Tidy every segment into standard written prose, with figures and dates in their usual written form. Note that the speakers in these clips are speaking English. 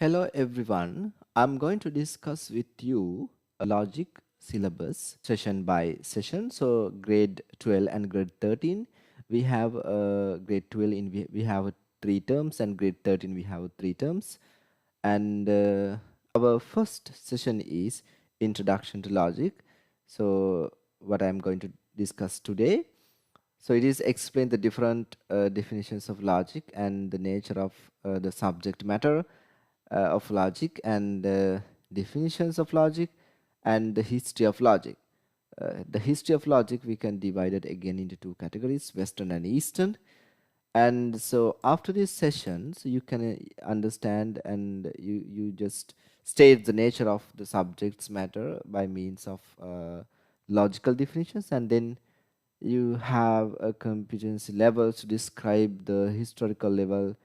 Hello everyone. I'm going to discuss with you a logic syllabus session by session. So grade 12 and grade 13 we have grade 12 we have three terms, and grade 13 we have three terms. And our first session is introduction to logic. So what I'm going to discuss today, so it is explain the different definitions of logic and the nature of the subject matter of logic, and definitions of logic, and the history of logic. The history of logic we can divide it again into two categories, Western and Eastern. And so after this session, so you can understand, and you just state the nature of the subject's matter by means of logical definitions, and then you have a competency level to describe the historical level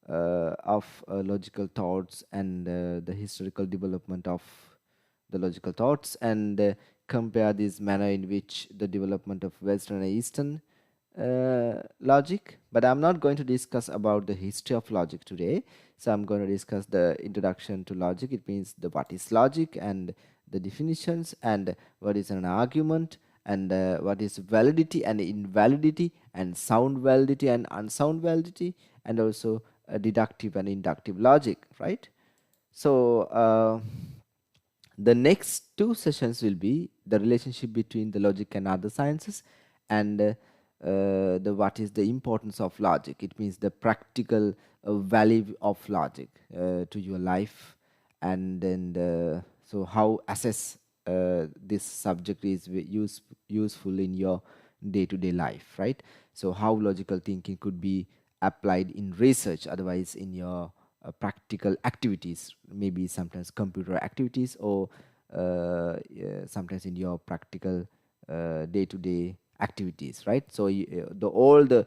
of logical thoughts, and the historical development of the logical thoughts, and compare this manner in which the development of Western and Eastern logic. But I'm not going to discuss about the history of logic today. So I'm going to discuss the introduction to logic. It means the what is logic, and the definitions, and what is an argument, and what is validity and invalidity, and sound validity and unsound validity, and also deductive and inductive logic, right? So the next two sessions will be the relationship between the logic and other sciences, and the what is the importance of logic. It means the practical value of logic to your life, and then so how assess this subject is useful in your day-to-day life, right? So how logical thinking could be applied in research, otherwise in your practical activities, maybe sometimes computer activities, or sometimes in your practical day-to-day activities, right? So all the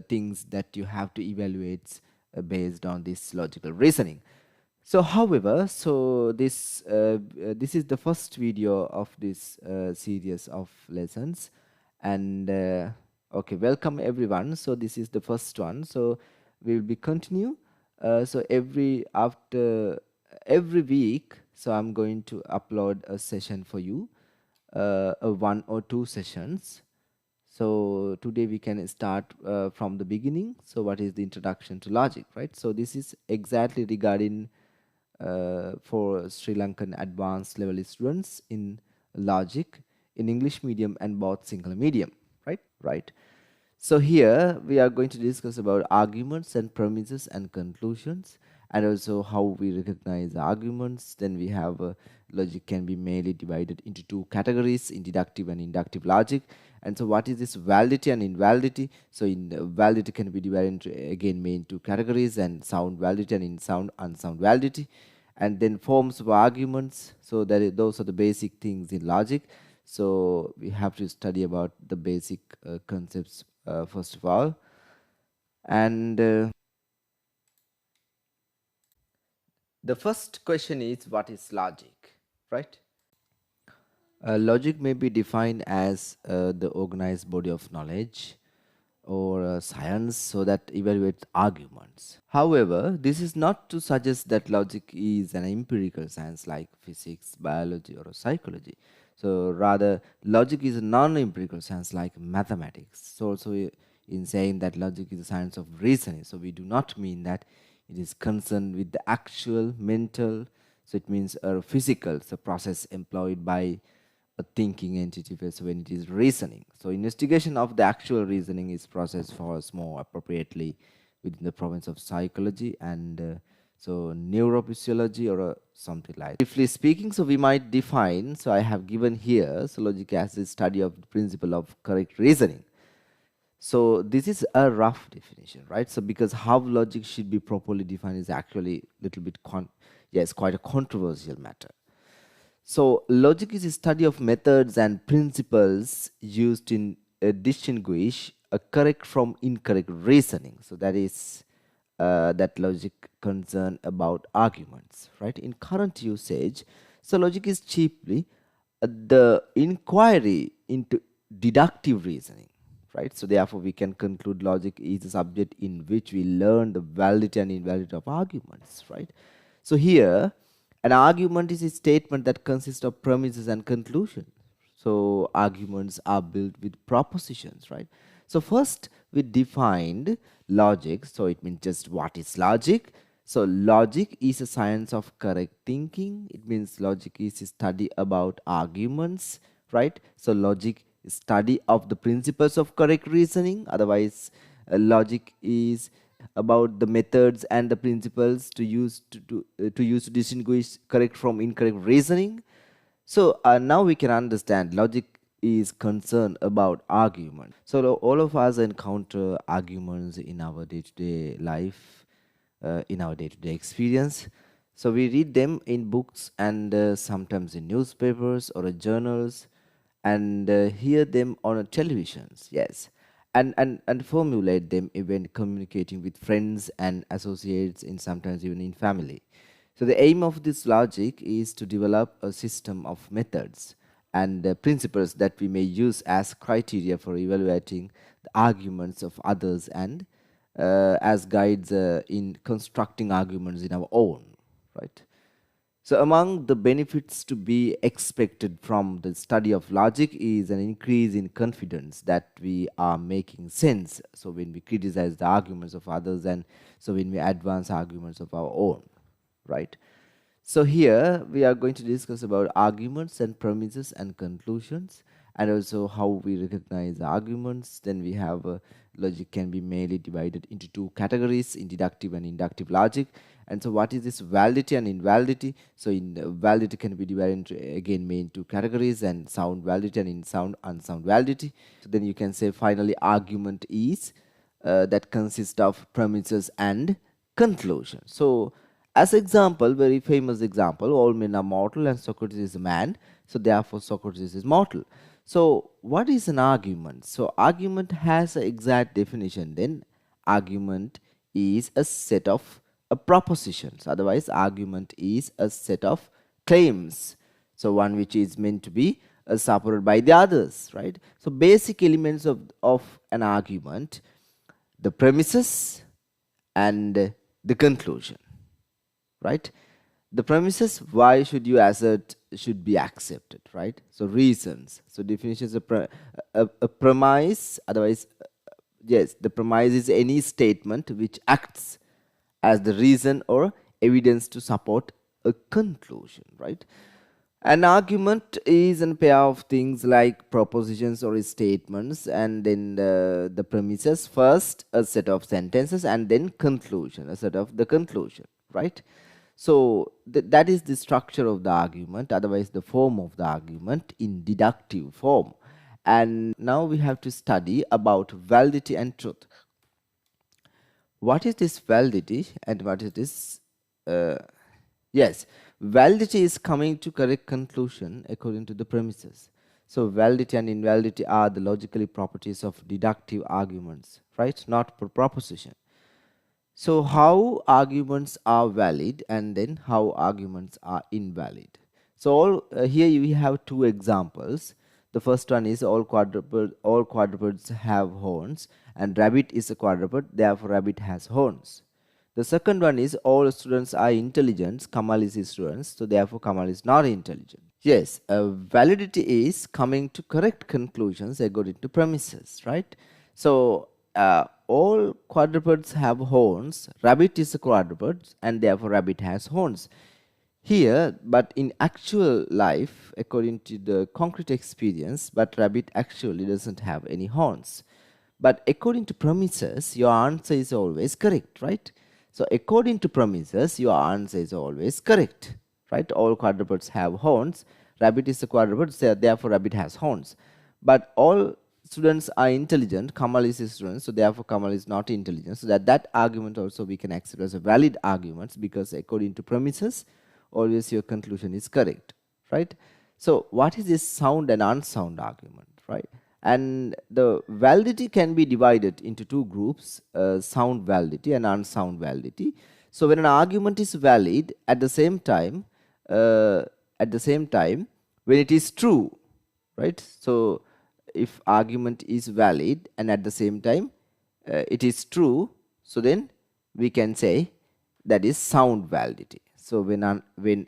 things that you have to evaluate based on this logical reasoning. So however, so this is the first video of this series of lessons. And okay, welcome everyone. So this is the first one, so we will be continue. So after every week, so I'm going to upload a session for you, one or two sessions. So today we can start from the beginning. So what is the introduction to logic, right? So this is exactly regarding for Sri Lankan advanced level students in logic in English medium and both single medium, right? So here we are going to discuss about arguments and premises and conclusions, and also how we recognize arguments. Then we have logic can be mainly divided into two categories, in deductive and inductive logic. And so what is this validity and invalidity? So in validity can be divided into again main two categories, and sound validity and in sound unsound validity. And then forms of arguments. So those are the basic things in logic. So we have to study about the basic concepts first of all. And the first question is, what is logic, right? Logic may be defined as the organized body of knowledge or science so that evaluates arguments. However, this is not to suggest that logic is an empirical science like physics, biology, or psychology. So rather, logic is a non-empirical science like mathematics. So also in saying that logic is a science of reasoning, so we do not mean that it is concerned with the actual mental, so it means a physical, so process employed by a thinking entity when it is reasoning. So investigation of the actual reasoning is processed for us more appropriately within the province of psychology and so neurophysiology or something like that. Briefly speaking, so we might define, so I have given here, so logic as the study of the principle of correct reasoning. So this is a rough definition, right? So because how logic should be properly defined is actually a little bit quite a controversial matter. So logic is a study of methods and principles used in distinguish a correct from incorrect reasoning. So that is that logic concern about arguments, right? In current usage, so logic is chiefly the inquiry into deductive reasoning, right? So therefore we can conclude logic is a subject in which we learn the validity and invalidity of arguments, right? So here, an argument is a statement that consists of premises and conclusions. So arguments are built with propositions, right? So first we defined logic. So it means just what is logic. So logic is a science of correct thinking. It means logic is a study about arguments, right? So logic is study of the principles of correct reasoning. Otherwise, logic is about the methods and the principles to use to distinguish correct from incorrect reasoning. So now we can understand logic is concerned about argument. So all of us encounter arguments in our day-to-day life, in our day-to-day experience. So we read them in books and sometimes in newspapers or journals, and hear them on televisions. Yes, and formulate them even communicating with friends and associates, in sometimes even in family. So the aim of this logic is to develop a system of methods and principles that we may use as criteria for evaluating the arguments of others, and as guides in constructing arguments in our own, right? So, among the benefits to be expected from the study of logic is an increase in confidence that we are making sense. So, when we criticize the arguments of others, and so when we advance arguments of our own, right? So here we are going to discuss about arguments and premises and conclusions, and also how we recognize arguments. Then we have logic can be mainly divided into two categories, in deductive and inductive logic. And so what is this validity and invalidity? So in validity can be divided into again main two categories, and sound validity and in sound unsound validity. So then you can say finally argument is that consists of premises and conclusion. So as example, very famous example, all men are mortal and Socrates is a man, so therefore Socrates is mortal. So what is an argument? So argument has an exact definition. Then argument is a set of propositions. Otherwise, argument is a set of claims. So one which is meant to be supported by the others, right? So basic elements of an argument: the premises and the conclusion, right? The premises why should you assert should be accepted, right? So reasons. So definitions of a premise. Otherwise, yes, the premise is any statement which acts as the reason or evidence to support a conclusion, right? An argument is a pair of things like propositions or statements, and then the premises first a set of sentences, and then conclusion, a set of the conclusion, right? So that is the structure of the argument, otherwise the form of the argument in deductive form. And now we have to study about validity and truth. What is this validity and what is this? Yes, validity is coming to correct conclusion according to the premises. So validity and invalidity are the logically properties of deductive arguments, right? Not per proposition. So how arguments are valid and then how arguments are invalid. So here we have two examples. The first one is all quadrupeds have horns, and rabbit is a quadruped, therefore rabbit has horns. The second one is all students are intelligent, Kamal is his students, so therefore Kamal is not intelligent. Yes, validity is coming to correct conclusions according to premises, right? So all quadrupeds have horns, rabbit is a quadruped and therefore rabbit has horns. Here, but in actual life, according to the concrete experience, but rabbit actually doesn't have any horns. But according to premises, your answer is always correct, right? So according to premises, your answer is always correct, right? All quadrupeds have horns. Rabbit is a quadruped, so therefore rabbit has horns. But all students are intelligent. Kamal is a student, so therefore Kamal is not intelligent. So that argument also we can accept as a valid argument, because according to premises, always your conclusion is correct, right? So what is this sound and unsound argument, right? And the validity can be divided into two groups, sound validity and unsound validity. So when an argument is valid, at the same time, when it is true, right? So if argument is valid and at the same time it is true, so then we can say that is sound validity. So when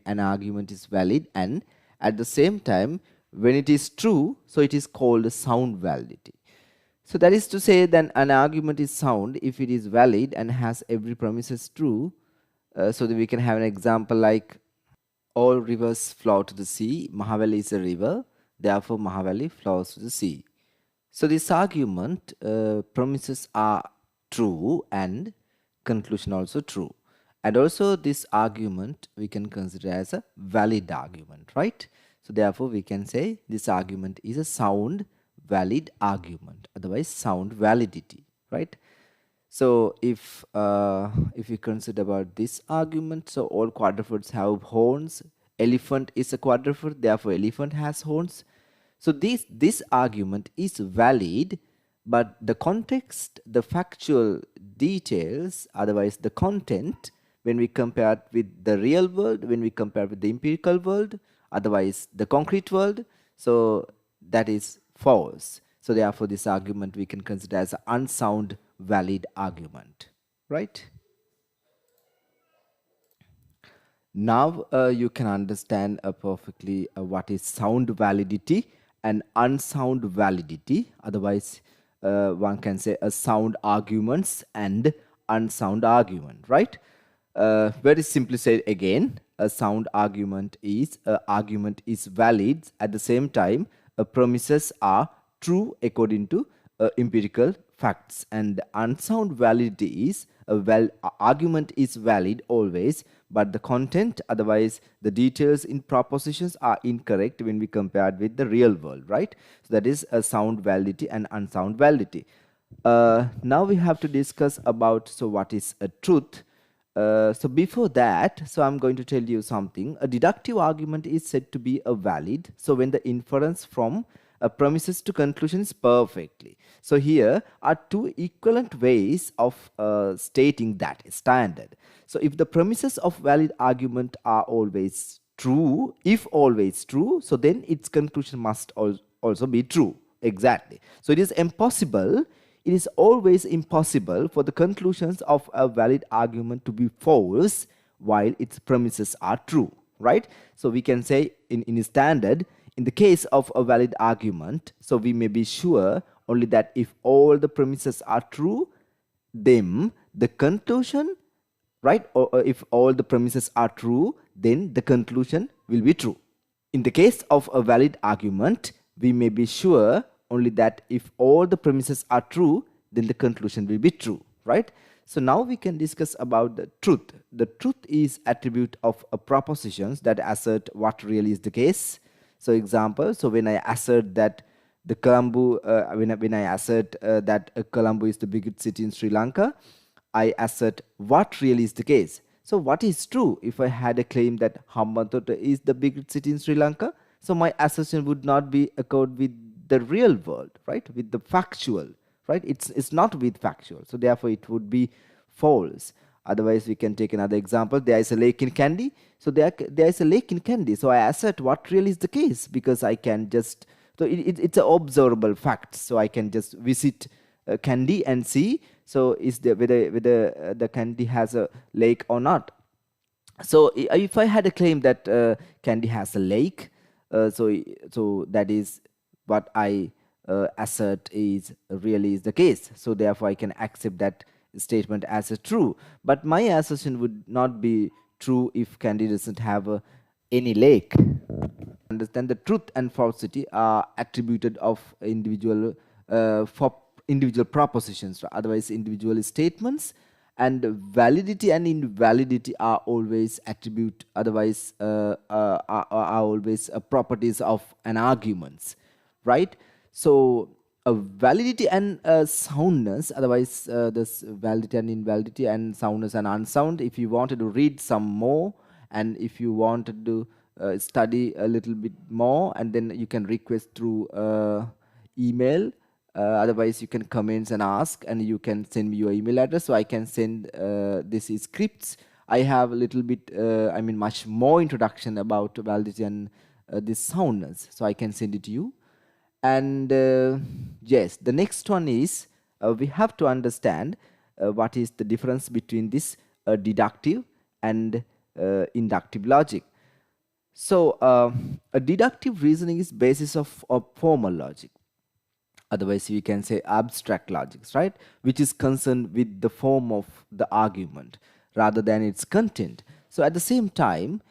an argument is valid, and at the same time when it is true, so it is called sound validity. So that is to say that an argument is sound if it is valid and has every premise is true. So that we can have an example like all rivers flow to the sea. Mahavali is a river, therefore Mahavali flows to the sea. So this argument premises are true and conclusion also true. And also this argument we can consider as a valid argument, right? So therefore we can say this argument is a sound valid argument, otherwise sound validity, right? So if we consider about this argument, so all quadrupeds have horns. Elephant is a quadruped, therefore elephant has horns. So this argument is valid, but the context, the factual details, otherwise the content, when we compare it with the real world, when we compare with the empirical world, otherwise the concrete world, so that is false. So therefore this argument we can consider as an unsound valid argument, right? Now you can understand perfectly what is sound validity and unsound validity. Otherwise, one can say a sound arguments and unsound argument, right? Very simply said again, a sound argument is valid at the same time premises are true according to empirical facts, and unsound validity is argument is valid always, but the content, otherwise the details in propositions are incorrect when we compared with the real world, right? So that is a sound validity and unsound validity. Now we have to discuss about, so what is a truth. So before that, so I'm going to tell you something. A deductive argument is said to be a valid, so when the inference from a premises to conclusion is perfectly. So here are two equivalent ways of stating that standard. So if the premises of valid argument are always true, if always true, so then its conclusion must also be true. Exactly. So it is impossible, it is always impossible for the conclusions of a valid argument to be false while its premises are true, right? So we can say in a standard, in the case of a valid argument, so we may be sure only that if all the premises are true, then the conclusion, right? Or if all the premises are true, then the conclusion will be true. In the case of a valid argument, we may be sure only that if all the premises are true, then the conclusion will be true, right? So now we can discuss about the truth. The truth is attribute of a propositions that assert what really is the case. So example, so when I assert that the Colombo, when I assert that Colombo is the biggest city in Sri Lanka, I assert what really is the case. So what is true? If I had a claim that Hambantota is the biggest city in Sri Lanka, so my assertion would not be accord with the real world, right? With the factual, right? It's not with factual. So therefore it would be false. Otherwise, we can take another example. There is a lake in Kandy. So there is a lake in Kandy. So I assert what really is the case, because I can just, so it's an observable fact. So I can just visit Kandy and see, so is there whether the Kandy has a lake or not. So if I had a claim that Kandy has a lake, so that is what I assert is really is the case. So therefore I can accept that statement as a true. But my assertion would not be true if Kandy doesn't have any lake. Understand, the truth and falsity are attributed of individual for individual propositions, otherwise individual statements, and validity and invalidity are always attribute, otherwise are always properties of an arguments, right? So validity and soundness, otherwise this validity and invalidity and soundness and unsound, if you wanted to read some more and if you wanted to study a little bit more, and then you can request through email. Otherwise you can comments and ask, and you can send me your email address, so I can send these scripts. I have a little bit much more introduction about validity and this soundness, so I can send it to you. And yes, the next one is we have to understand what is the difference between this deductive and inductive logic. So a deductive reasoning is basis of formal logic. Otherwise we can say abstract logics, right, which is concerned with the form of the argument rather than its content. So at the same time,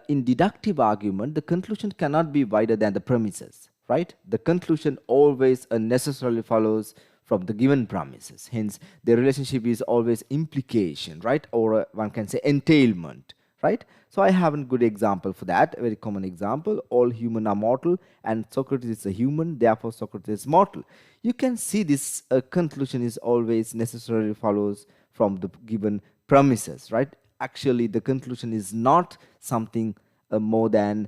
in deductive argument, the conclusion cannot be wider than the premises, right? The conclusion always necessarily follows from the given premises. Hence the relationship is always implication, right, or one can say entailment, right? So I have a good example for that, a very common example. All human are mortal and Socrates is a human, therefore Socrates is mortal. You can see this conclusion is always necessarily follows from the given premises, right? Actually the conclusion is not something more than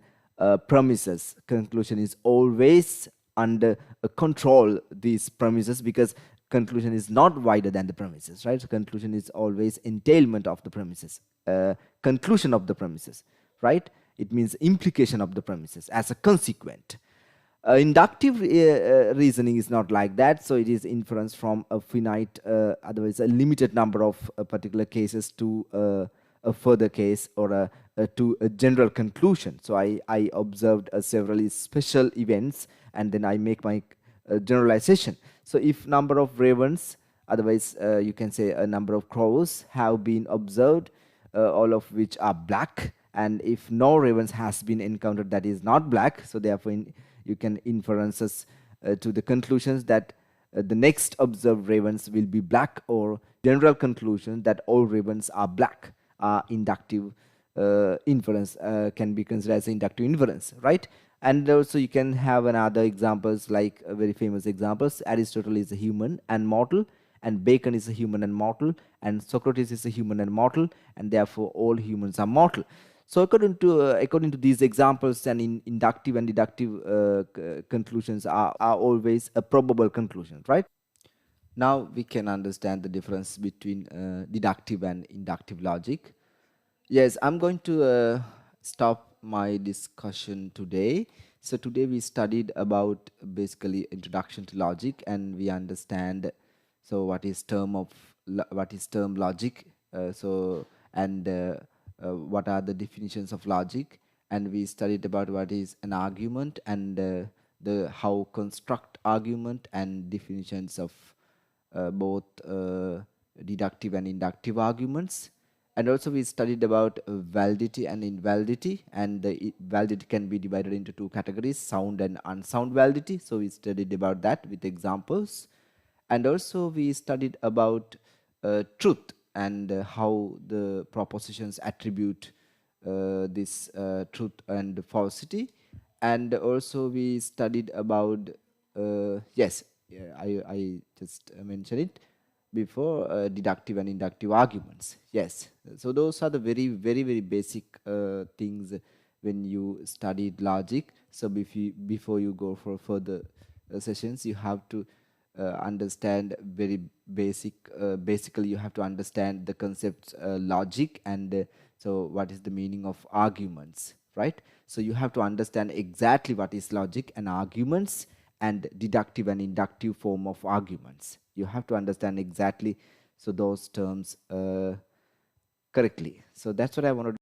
premises. Conclusion is always under control these premises, because conclusion is not wider than the premises, right? So conclusion is always entailment of the premises, conclusion of the premises, right? It means implication of the premises as a consequent. Inductive reasoning is not like that, so it is inference from a finite, otherwise a limited number of particular cases to a further case, or to a general conclusion. So I observed several special events and then I make my generalization. So if number of ravens, otherwise you can say a number of crows have been observed, all of which are black, and if no ravens has been encountered that is not black, so therefore you can inferences to the conclusions that the next observed ravens will be black, or general conclusion that all ravens are black. Inductive inference can be considered as inductive inference, right? And also you can have another examples, like very famous examples. Aristotle is a human and mortal, and Bacon is a human and mortal, and Socrates is a human and mortal, and therefore all humans are mortal. So according to these examples, and in inductive and deductive conclusions are always a probable conclusion, right? Now we can understand the difference between deductive and inductive logic. Yes, I'm going to stop my discussion today. So today we studied about basically introduction to logic, and we understand so what is term logic, what are the definitions of logic, and we studied about what is an argument, and the how construct argument, and definitions of both deductive and inductive arguments. And also we studied about validity and invalidity, and the validity can be divided into two categories, sound and unsound validity. So we studied about that with examples. And also we studied about truth, and how the propositions attribute this truth and falsity. And also we studied about yes, yeah, I just mentioned it before, deductive and inductive arguments. Yes, so those are the very basic things when you studied logic. So before you go for further sessions, you have to understand very basically you have to understand the concepts logic, and so what is the meaning of arguments, right? So you have to understand exactly what is logic and arguments, and deductive and inductive form of arguments. You have to understand exactly so those terms correctly. So that's what I want to